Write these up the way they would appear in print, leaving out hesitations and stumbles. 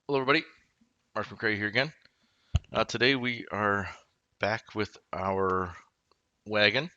Hello everybody, Mark McCray here again. Today we are back with our wagon,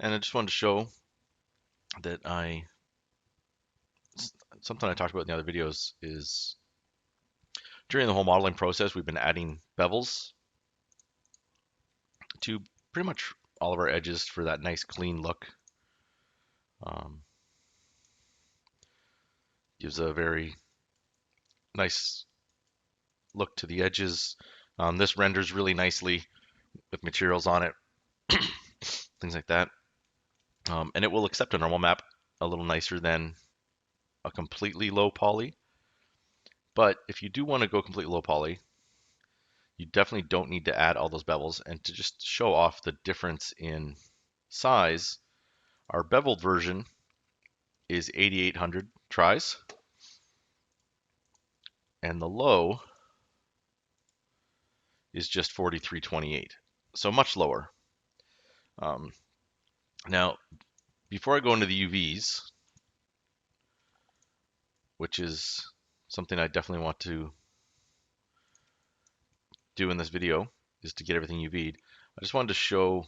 and I just wanted to show that something I talked about in the other videos is during the whole modeling process, we've been adding bevels to pretty much all of our edges for that nice clean look. Um, Gives a very nice look to the edges. This renders really nicely with materials on it, things like that. And it will accept a normal map a little nicer than a completely low poly. But if you do want to go completely low poly, you definitely don't need to add all those bevels. And to just show off the difference in size, our beveled version is 8800 tris, and the low is just 4328. So much lower. Um, Now, before I go into the UVs, which is something I definitely want to do in this video, is to get everything UV'd, I just wanted to show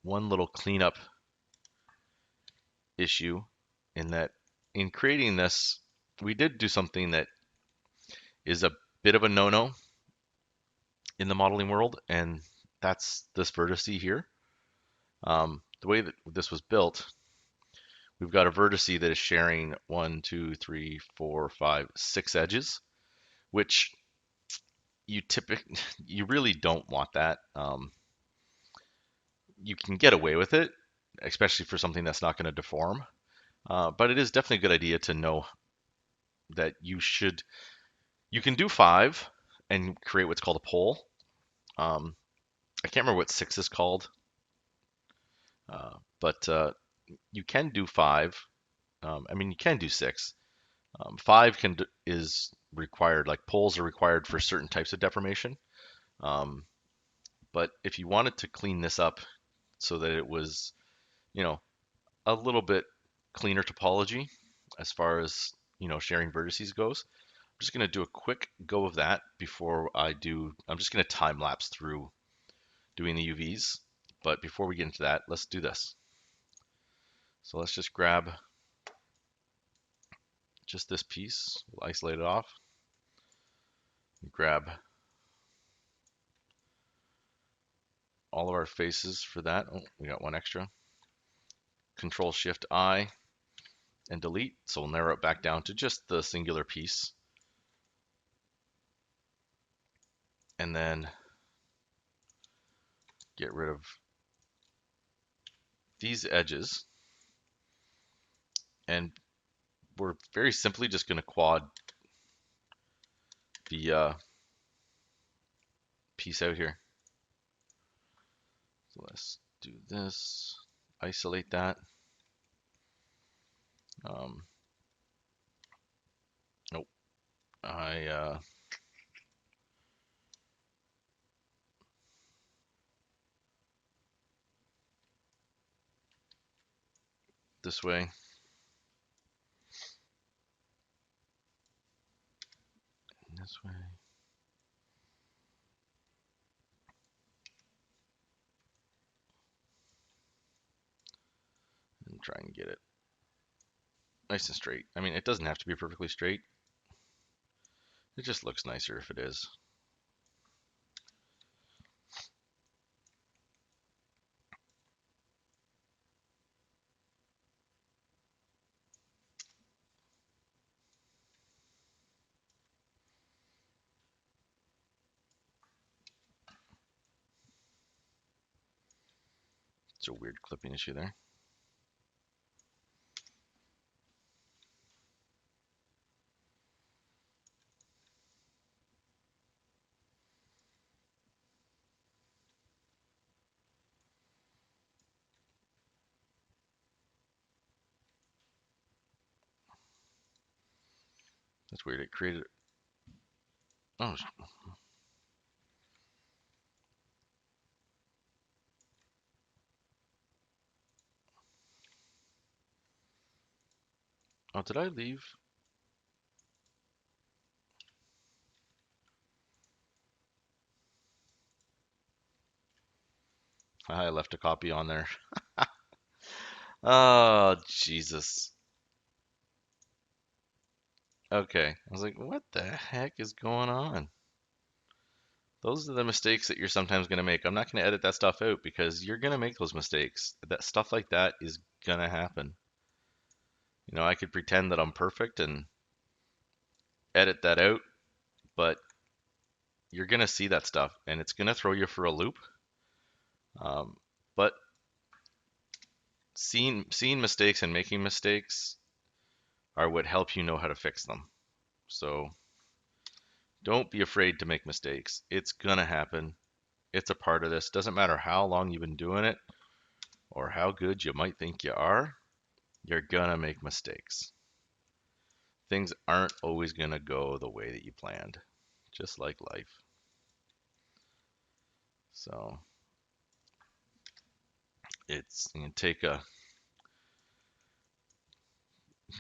one little cleanup issue in that in creating this, we did do something that is a bit of a no-no in the modeling world, and that's this vertice here. The way that this was built, we've got a vertice that is sharing 1, 2, 3, 4, 5, 6 edges, which you really don't want that. You can get away with it, especially for something that's not going to deform. But it is definitely a good idea to know that you can do 5 and create what's called a pole. I can't remember what 6 is called, but you can do 5. You can do 6. 5 is required, like poles are required for certain types of deformation. Um, but if you wanted to clean this up so that it was, you know, a little bit cleaner topology as far as, sharing vertices goes, I'm just going to do a quick go of that before I'm just going to time lapse through doing the UVs. But before we get into that, let's do this. So let's just grab just this piece, we'll isolate it off, grab all of our faces for that. Oh, we got one extra. Control Shift I and delete. So we'll narrow it back down to just the singular piece. And then get rid of these edges. And we're very simply just going to quad the piece out here. So let's do this, isolate that. Um, nope, this way. This way. And try and get it nice and straight. I mean, it doesn't have to be perfectly straight. It just looks nicer if it is. It's a weird clipping issue there. That's weird. It created. Oh, oh, did I leave? I left a copy on there. Oh, Jesus. Okay. I was like, what the heck is going on? Those are the mistakes that you're sometimes going to make. I'm not going to edit that stuff out because you're going to make those mistakes. That stuff like that is going to happen. You know, I could pretend that I'm perfect and edit that out, but you're going to see that stuff and it's going to throw you for a loop. But seeing mistakes and making mistakes are what help you know how to fix them. So don't be afraid to make mistakes. It's going to happen. It's a part of this. Doesn't matter how long you've been doing it or how good you might think you are, you're going to make mistakes. Things aren't always going to go the way that you planned, just like life. So it's, you can take a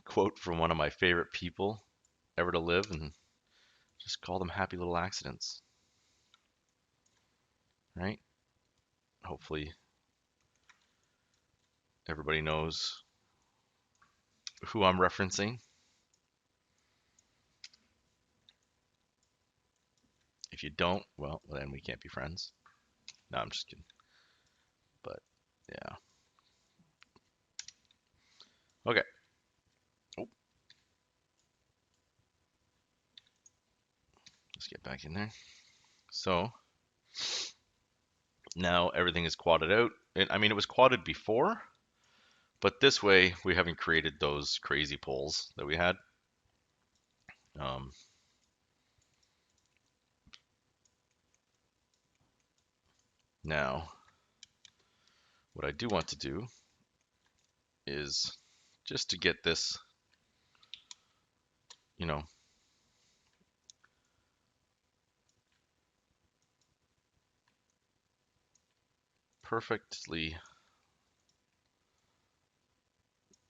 quote from one of my favorite people ever to live and just call them happy little accidents, right? Hopefully everybody knows who I'm referencing. If you don't, well, then we can't be friends. No, I'm just kidding. But yeah. Okay. Oh, let's get back in there. So now everything is quadded out. I mean, it was quadded before, but this way we haven't created those crazy poles that we had. Um, Now, what I do want to do is just to get this, you know, perfectly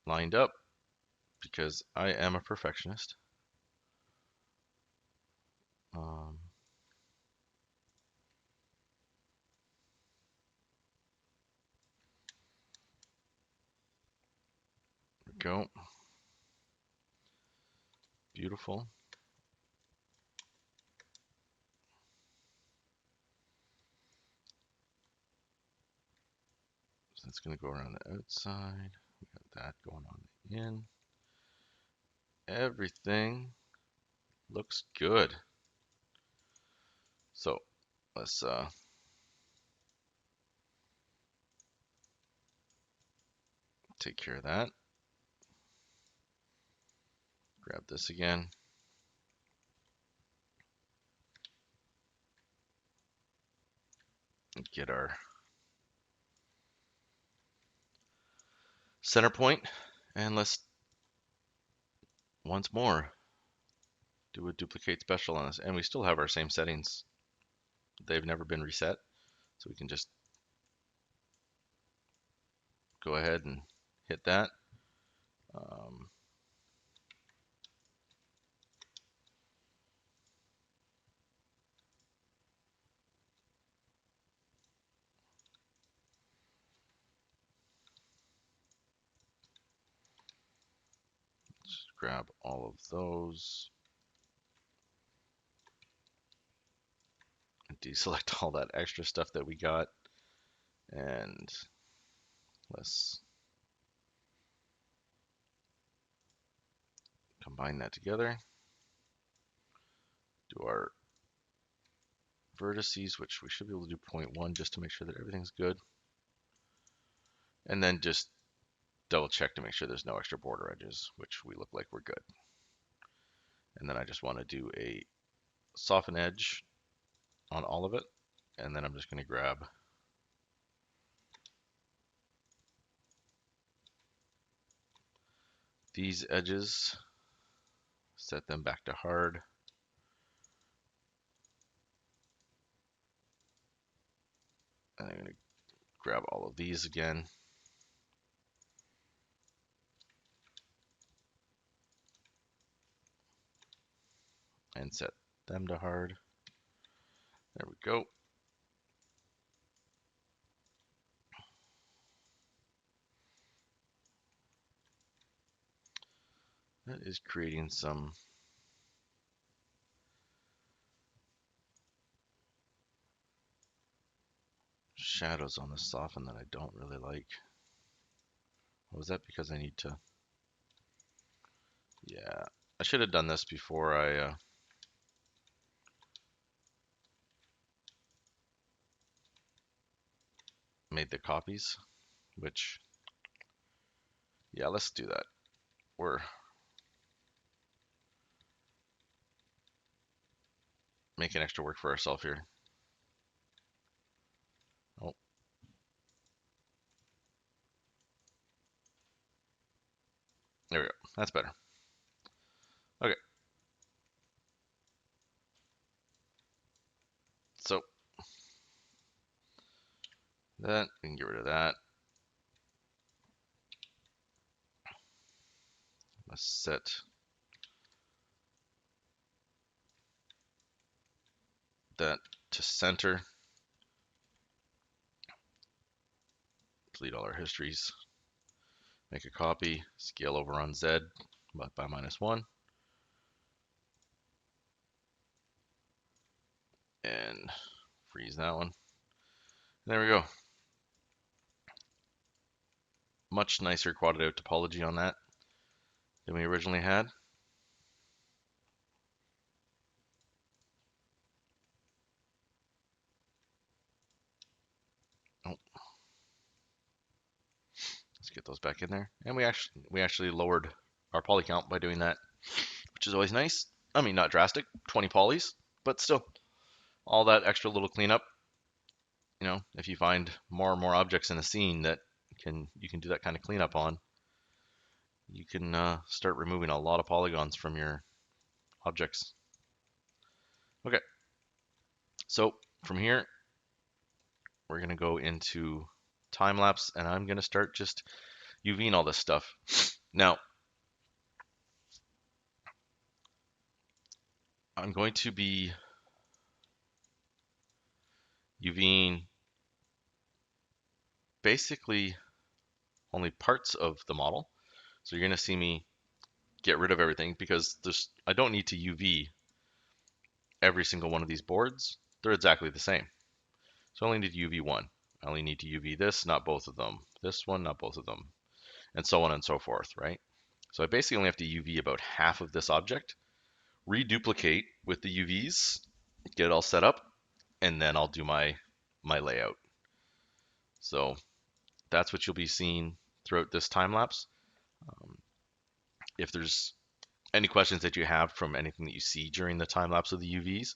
lined up because I am a perfectionist. Um, there we go. Beautiful. So that's going to go around the outside. We got that going on the in. Everything looks good. So let's take care of that. Grab this again. And get our center point. And let's once more do a duplicate special on this. And we still have our same settings. They've never been reset. So we can just go ahead and hit that. Um, just grab all of those and deselect all that extra stuff that we got. And let's combine that together. Do our vertices, which we should be able to do 0.1 just to make sure that everything's good. And then just double check to make sure there's no extra border edges, which we look like we're good. And then I just want to do a soften edge on all of it. And then I'm just going to grab these edges, set them back to hard. And I'm going to grab all of these again. And set them to hard. There we go. That is creating some shadows on the soften that I don't really like. Was that because I need to? Yeah, I should have done this before I made the copies, which, yeah, let's do that. We're making extra work for ourselves here. Oh, there we go. That's better. Okay, so that, we can get rid of that. Let's set that to center. Delete all our histories. Make a copy. Scale over on Z by -1. And freeze that one. There we go. Much nicer quadratic topology on that than we originally had. Oh, let's get those back in there. And we actually lowered our poly count by doing that, which is always nice. I mean, not drastic, 20 polys, but still, all that extra little cleanup. You know, if you find more and more objects in a scene that you can do that kind of cleanup on, you can start removing a lot of polygons from your objects. Okay, so from here, we're gonna go into time lapse, and I'm gonna start just UVing all this stuff. Now, I'm going to be UVing basically only parts of the model. So you're going to see me get rid of everything because I don't need to UV every single one of these boards. They're exactly the same. So I only need to UV one. I only need to UV this, not both of them. This one, not both of them. And so on and so forth, right? So I basically only have to UV about half of this object, reduplicate with the UVs, get it all set up, and then I'll do my layout. So that's what you'll be seeing throughout this time lapse. Um, if there's any questions that you have from anything that you see during the time lapse of the UVs,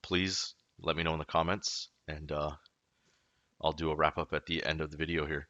please let me know in the comments, and I'll do a wrap up at the end of the video here.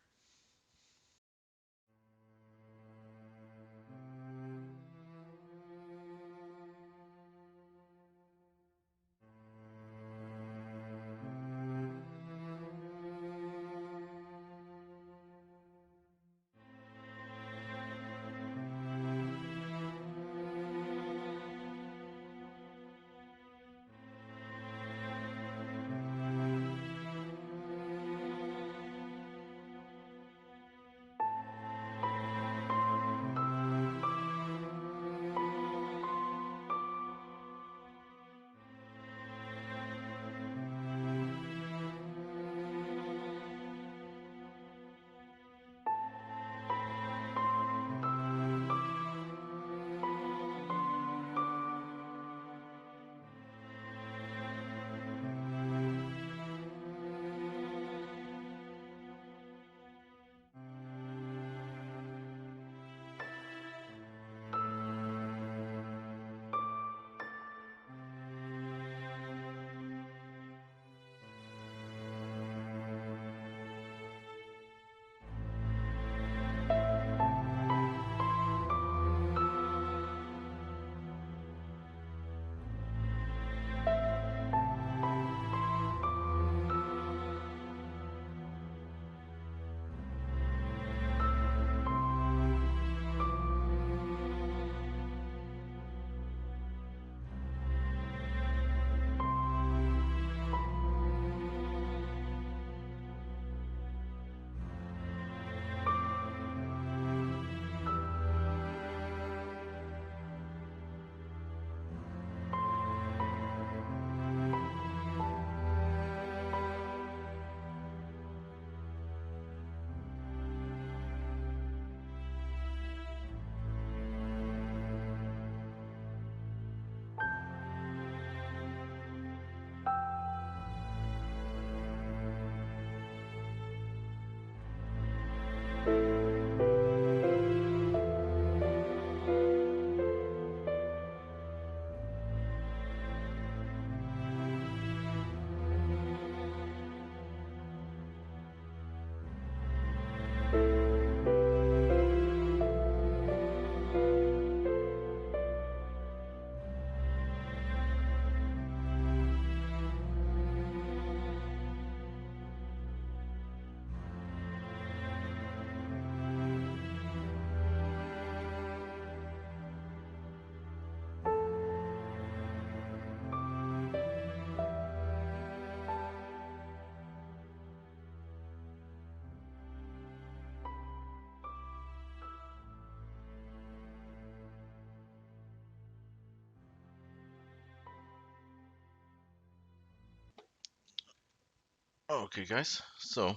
Okay, guys, so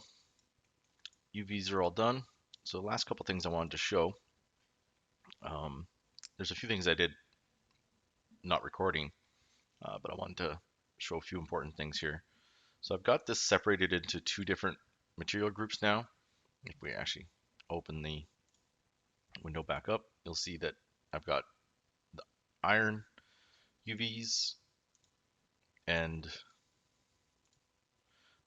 UVs are all done. So the last couple things I wanted to show, um, there's a few things I did not recording, but I wanted to show a few important things here. So I've got this separated into two different material groups now. If we actually open the window back up, you'll see that I've got the iron UVs and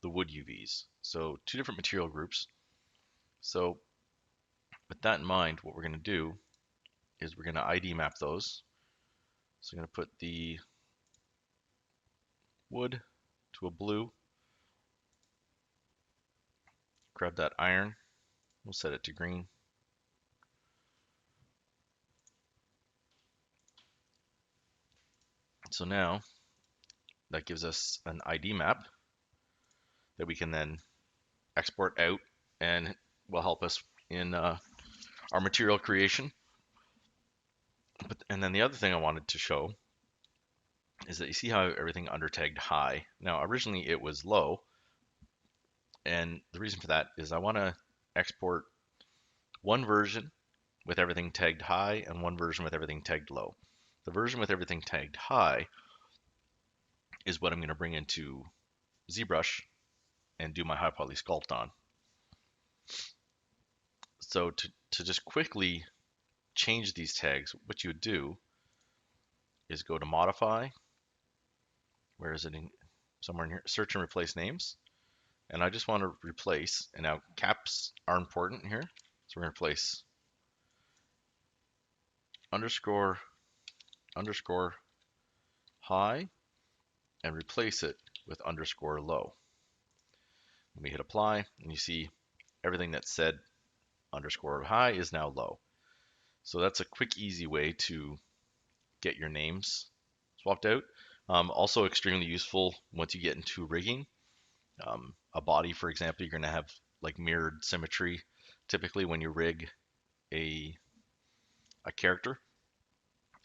the wood UVs. So two different material groups. So with that in mind, what we're going to do is we're going to ID map those. So I'm going to put the wood to a blue, grab that iron, we'll set it to green. So now that gives us an ID map that we can then export out and will help us in our material creation. And then the other thing I wanted to show is that you see how everything under tagged high. Now originally it was low, and the reason for that is I want to export one version with everything tagged high and one version with everything tagged low. The version with everything tagged high is what I'm going to bring into ZBrush and do my high poly sculpt on. So to just quickly change these tags, what you would do is go to modify, where is it in, somewhere in here, search and replace names. And I just want to replace, and now caps are important here. So we're going to replace underscore underscore high and replace it with underscore low. And we hit apply, and you see everything that said underscore high is now low. So that's a quick, easy way to get your names swapped out. Also extremely useful once you get into rigging. A body, for example, you're going to have like mirrored symmetry typically when you rig a character,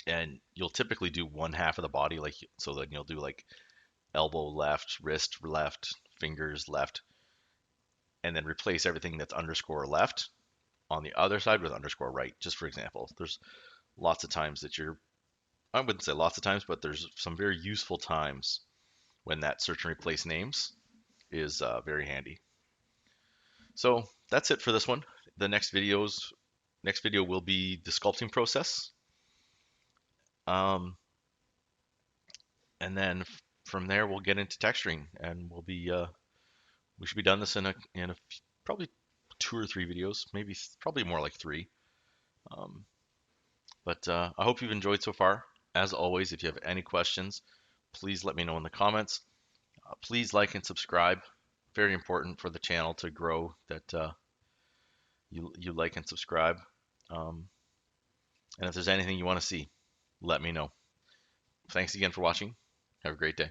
and you'll typically do one half of the body, like so then you'll do like elbow left, wrist left, fingers left, and then replace everything that's underscore left on the other side with underscore right, just for example. There's lots of times that I wouldn't say lots of times, but there's some very useful times when that search and replace names is very handy. So that's it for this one. The next video will be the sculpting process. Um, and then from there we'll get into texturing, and we should be done this in probably 2 or 3 videos, maybe probably more like 3. Um, but I hope you've enjoyed so far. As always, if you have any questions, please let me know in the comments. Please like and subscribe. Very important for the channel to grow that you like and subscribe. Um, and if there's anything you want to see, let me know. Thanks again for watching. Have a great day.